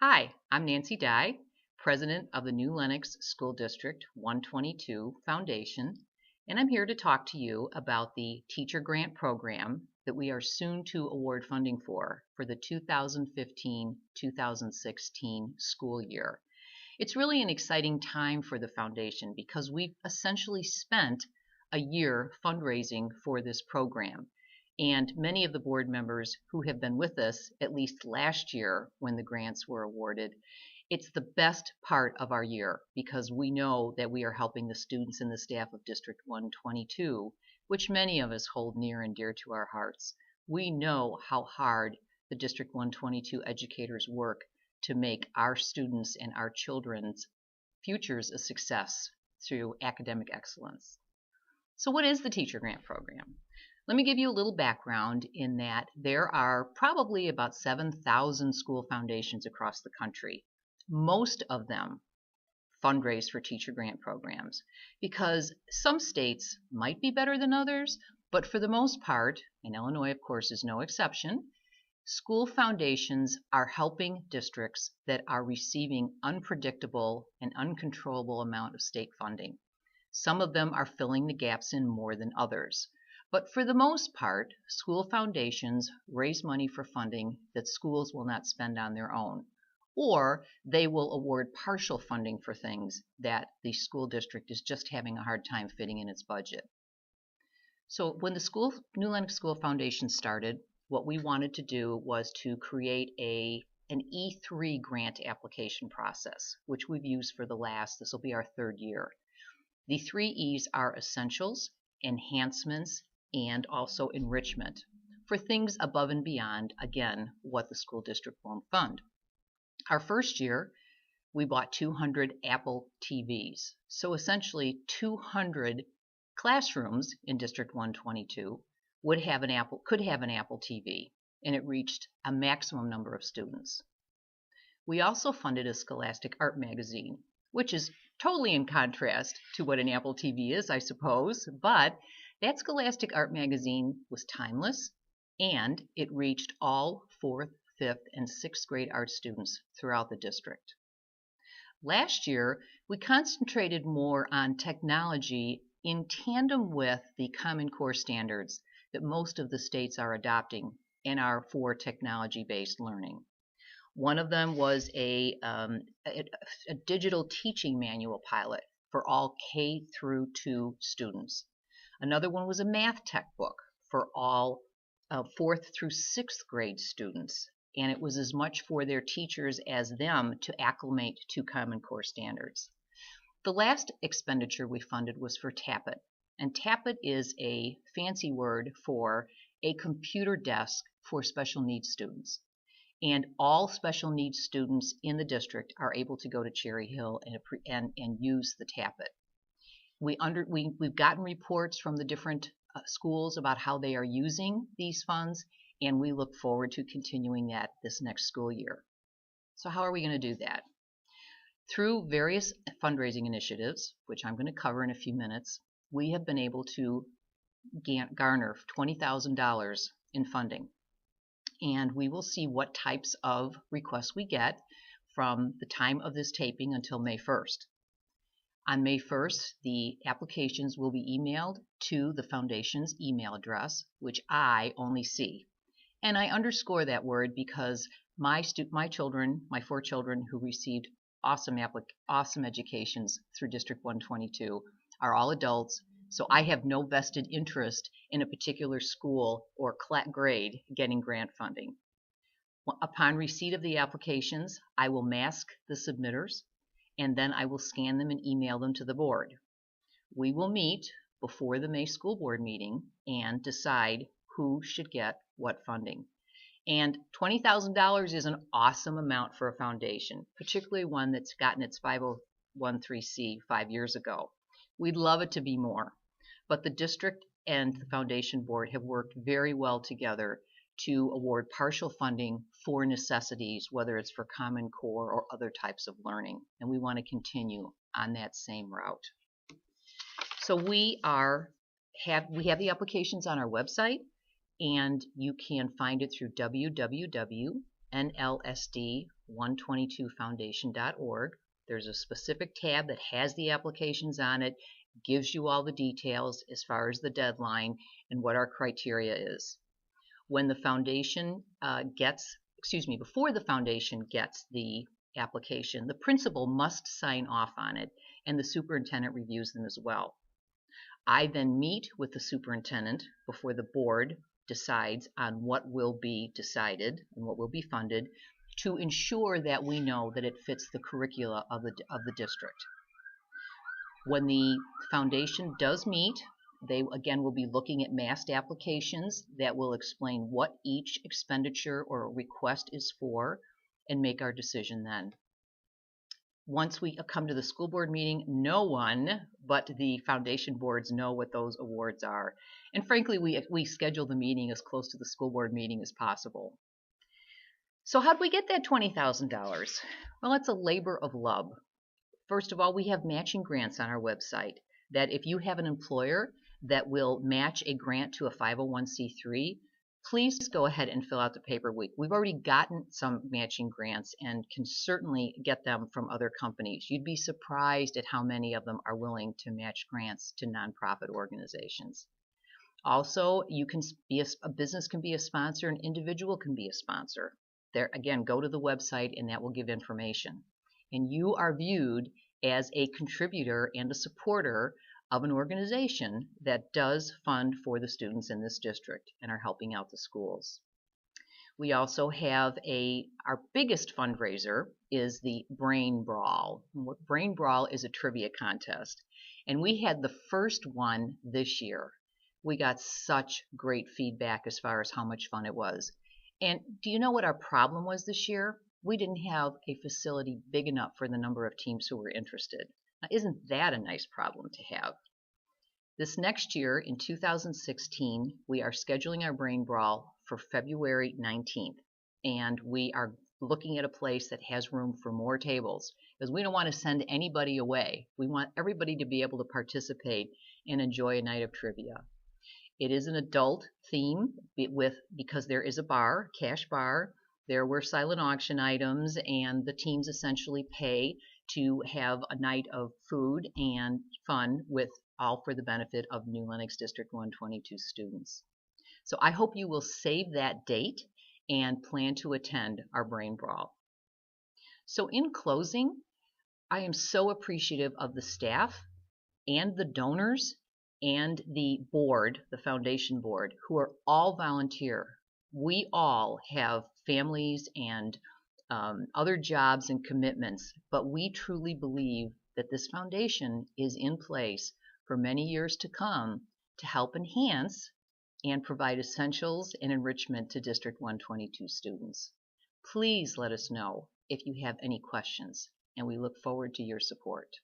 Hi, I'm Nancy Dye, President of the New Lenox School District 122 Foundation, and I'm here to talk to you about the Teacher Grant Program that we are soon to award funding for the 2015-2016 school year. It's really an exciting time for the foundation because we've essentially spent a year fundraising for this program. And many of the board members who have been with us at least last year when the grants were awarded, it's the best part of our year because we know that we are helping the students and the staff of District 122, which many of us hold near and dear to our hearts. We know how hard the District 122 educators work to make our students and our children's futures a success through academic excellence. So what is the Teacher Grant Program? Let me give you a little background in that there are probably about 7,000 school foundations across the country. Most of them fundraise for teacher grant programs because some states might be better than others, but for the most part, and Illinois, of course, is no exception, school foundations are helping districts that are receiving unpredictable and uncontrollable amount of state funding. Some of them are filling the gaps in more than others. But for the most part, school foundations raise money for funding that schools will not spend on their own, or they will award partial funding for things that the school district is just having a hard time fitting in its budget. So when the New Lenox School Foundation started, what we wanted to do was to create an E3 grant application process, which we've used for this will be our third year. The 3 E's are essentials, enhancements, and also enrichment for things above and beyond, again, what the school district won't fund. Our first year, we bought 200 Apple TVs. So essentially 200 classrooms in District 122 could have an Apple TV, and it reached a maximum number of students. We also funded a Scholastic Art magazine, which is totally in contrast to what an Apple TV is, I suppose, but that Scholastic Art magazine was timeless, and it reached all 4th, 5th, and 6th grade art students throughout the district. Last year, we concentrated more on technology in tandem with the Common Core standards that most of the states are adopting and are for technology-based learning. One of them was a digital teaching manual pilot for all K through 2 students. Another one was a math textbook for all 4th through 6th grade students, and it was as much for their teachers as them to acclimate to Common Core standards. The last expenditure we funded was for TAPIT, and TAPIT is a fancy word for a computer desk for special needs students. And all special needs students in the district are able to go to Cherry Hill and use the TAPIT. We've gotten reports from the different schools about how they are using these funds, and we look forward to continuing that this next school year. So how are we going to do that? Through various fundraising initiatives, which I'm going to cover in a few minutes, we have been able to garner $20,000 in funding. And we will see what types of requests we get from the time of this taping until May 1st. On May 1st, the applications will be emailed to the foundation's email address, which I only see. And I underscore that word because my 4 children who received awesome educations through District 122 are all adults, so I have no vested interest in a particular school or grade getting grant funding. Upon receipt of the applications, I will mask the submitters, and then I will scan them and email them to the board. We will meet before the May school board meeting and decide who should get what funding. And $20,000 is an awesome amount for a foundation, particularly one that's gotten its 501(c)(3) 5 years ago. We'd love it to be more, but the district and the foundation board have worked very well together to award partial funding for necessities, whether it's for Common Core or other types of learning, and we want to continue on that same route. So we have the applications on our website, and you can find it through www.nlsd122.org. NLSD122foundation.org. There's a specific tab that has the applications on it, gives you all the details as far as the deadline and what our criteria is. When the foundation before the foundation gets the application, the principal must sign off on it, and the superintendent reviews them as well. I then meet with the superintendent before the board decides on what will be decided and what will be funded to ensure that we know that it fits the curricula of the district. When the foundation does meet, they again will be looking at massed applications that will explain what each expenditure or request is for and make our decision then. Once we come to the school board meeting, no one but the foundation boards know what those awards are. And frankly, we schedule the meeting as close to the school board meeting as possible. So how do we get that $20,000? Well, it's a labor of love. First of all, we have matching grants on our website that if you have an employer that will match a grant to a 501c3, please go ahead and fill out the paperwork. We've already gotten some matching grants and can certainly get them from other companies. You'd be surprised at how many of them are willing to match grants to nonprofit organizations. Also, a business can be a sponsor, an individual can be a sponsor. There again, go to the website and that will give information. And you are viewed as a contributor and a supporter of an organization that does fund for the students in this district and are helping out the schools. We also have our biggest fundraiser is the Brain Brawl. Brain Brawl is a trivia contest, and we had the first one this year. We got such great feedback as far as how much fun it was. And do you know what our problem was this year? We didn't have a facility big enough for the number of teams who were interested. Now, isn't that a nice problem to have? This next year, in 2016, we are scheduling our Brain Brawl for February 19th. And we are looking at a place that has room for more tables because we don't want to send anybody away. We want everybody to be able to participate and enjoy a night of trivia. It is an adult theme because there is a bar, cash bar. There were silent auction items, and the teams essentially pay to have a night of food and fun with all for the benefit of New Lenox District 122 students. So I hope you will save that date and plan to attend our Brain Brawl. So in closing, I am so appreciative of the staff and the donors and the board, the foundation board, who are all volunteer. We all have families and other jobs and commitments, but we truly believe that this foundation is in place for many years to come to help enhance and provide essentials and enrichment to District 122 students. Please let us know if you have any questions, and we look forward to your support.